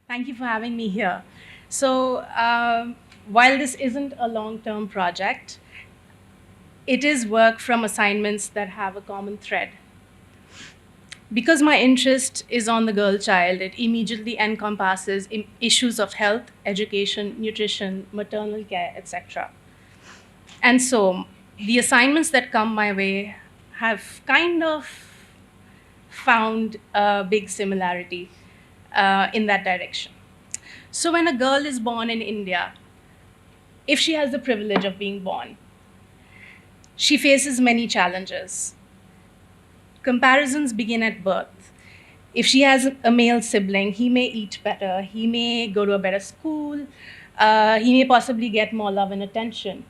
Thank you for having me here. So, while this isn't a long term project, it is work from assignments that have a common thread. Because my interest is on the girl child, it immediately encompasses issues of health, education, nutrition, maternal care, etc. And so, the assignments that come my way have kind of found a big similarity in that direction. So, when a girl is born in India, if she has the privilege of being born, she faces many challenges. Comparisons begin at birth. If she has a male sibling, he may eat better, he may go to a better school, he may possibly get more love and attention.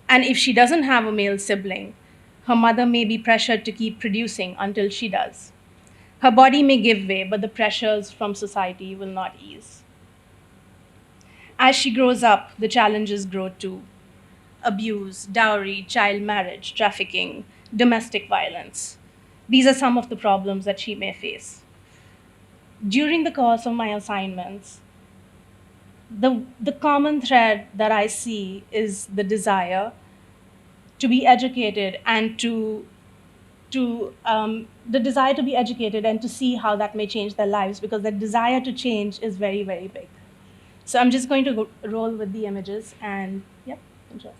And if she doesn't have a male sibling, her mother may be pressured to keep producing until she does. Her body may give way, but the pressures from society will not ease. As she grows up, the challenges grow too: abuse, dowry, child marriage, trafficking, domestic violence. These are some of the problems that she may face. During the course of my assignments, the common thread that I see is the desire to be educated and the desire to be educated and to see how that may change their lives, because the desire to change is very, very big. So I'm just going to roll with the images and, yep, enjoy.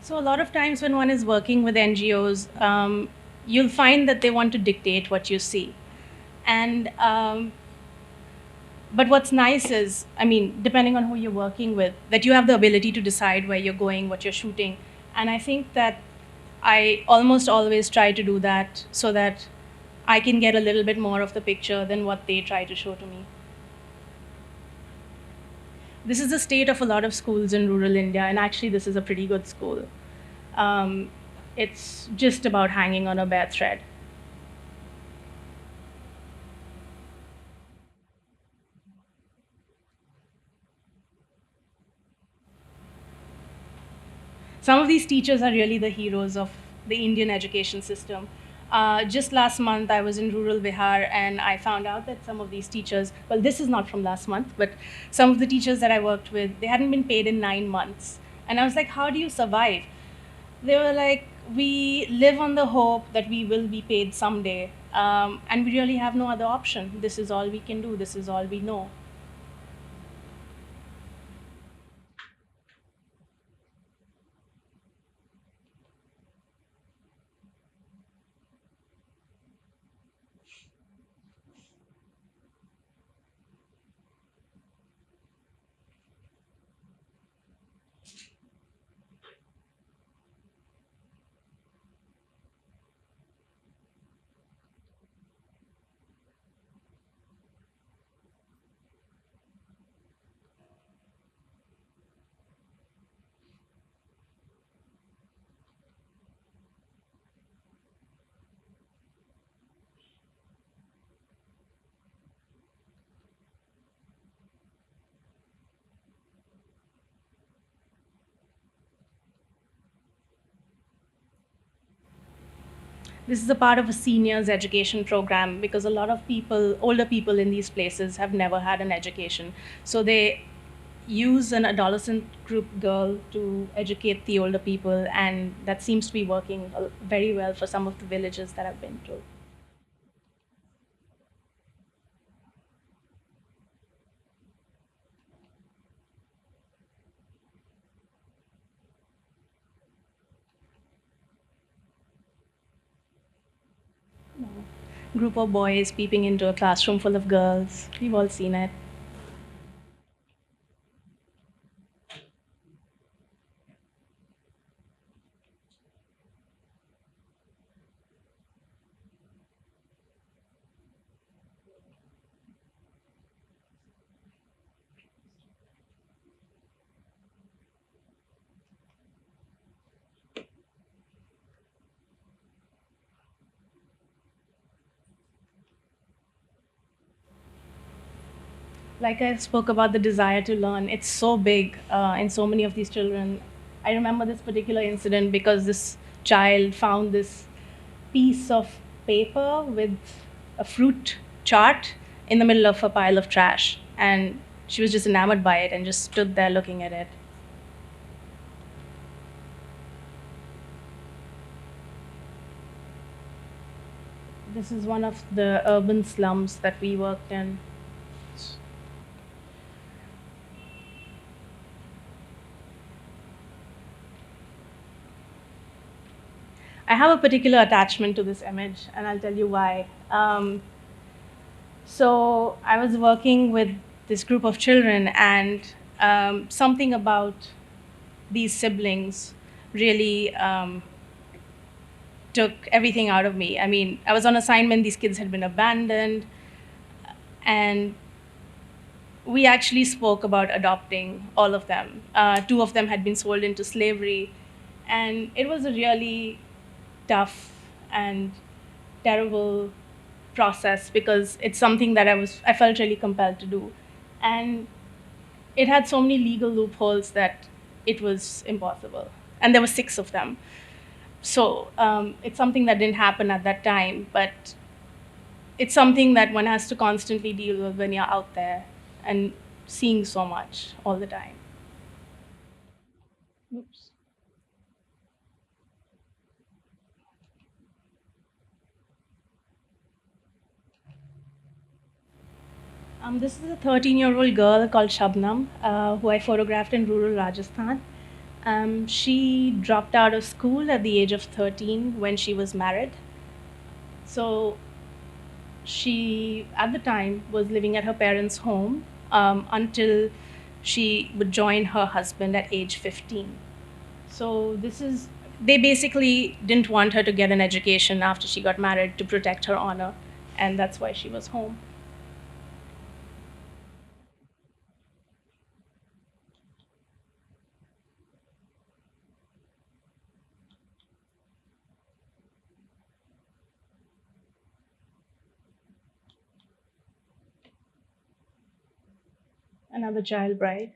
So a lot of times when one is working with NGOs, you'll find that they want to dictate what you see. And but what's nice is, I mean, depending on who you're working with, that you have the ability to decide where you're going, what you're shooting. And I think that I almost always try to do that so that I can get a little bit more of the picture than what they try to show to me. This is the state of a lot of schools in rural India, and actually, this is a pretty good school. Um, it's just about hanging on a bare thread. Some of these teachers are really the heroes of the Indian education system. Just last month, I was in rural Bihar and I found out that some of these teachers, well, this is not from last month, but some of the teachers that I worked with, they hadn't been paid in 9 months. And I was like, how do you survive? They were like, we live on the hope that we will be paid someday. And we really have no other option. This is all we can do, this is all we know. This is a part of a seniors education program because a lot of people, older people in these places, have never had an education. So they use an adolescent group girl to educate the older people, and that seems to be working very well for some of the villages that I've been to. Group of boys peeping into a classroom full of girls. We've all seen it. Like I spoke about the desire to learn, it's so big in so many of these children. I remember this particular incident because this child found this piece of paper with a fruit chart in the middle of a pile of trash. And she was just enamored by it and just stood there looking at it. This is one of the urban slums that we worked in. I have a particular attachment to this image, and I'll tell you why. So I was working with this group of children, and something about these siblings really took everything out of me. I mean, I was on assignment, these kids had been abandoned, and we actually spoke about adopting all of them. Two of them had been sold into slavery, and it was a really tough and terrible process because it's something that I felt really compelled to do, and it had so many legal loopholes that it was impossible, and there were six of them. So it's something that didn't happen at that time, but it's something that one has to constantly deal with when you're out there and seeing so much all the time. Oops. This is a 13-year-old girl called Shabnam, who I photographed in rural Rajasthan. She dropped out of school at the age of 13 when she was married. So she, at the time, was living at her parents' home until she would join her husband at age 15. So they basically didn't want her to get an education after she got married to protect her honor, and that's why she was home. Another child bride.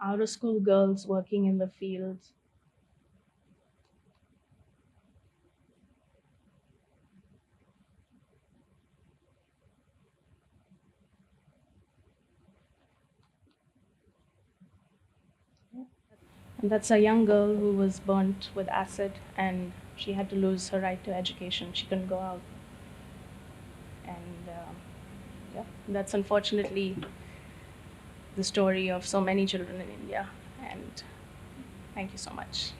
Out of school girls working in the fields. And that's a young girl who was burnt with acid, and she had to lose her right to education. She couldn't go out. And yeah, that's unfortunately the story of so many children in India. And thank you so much.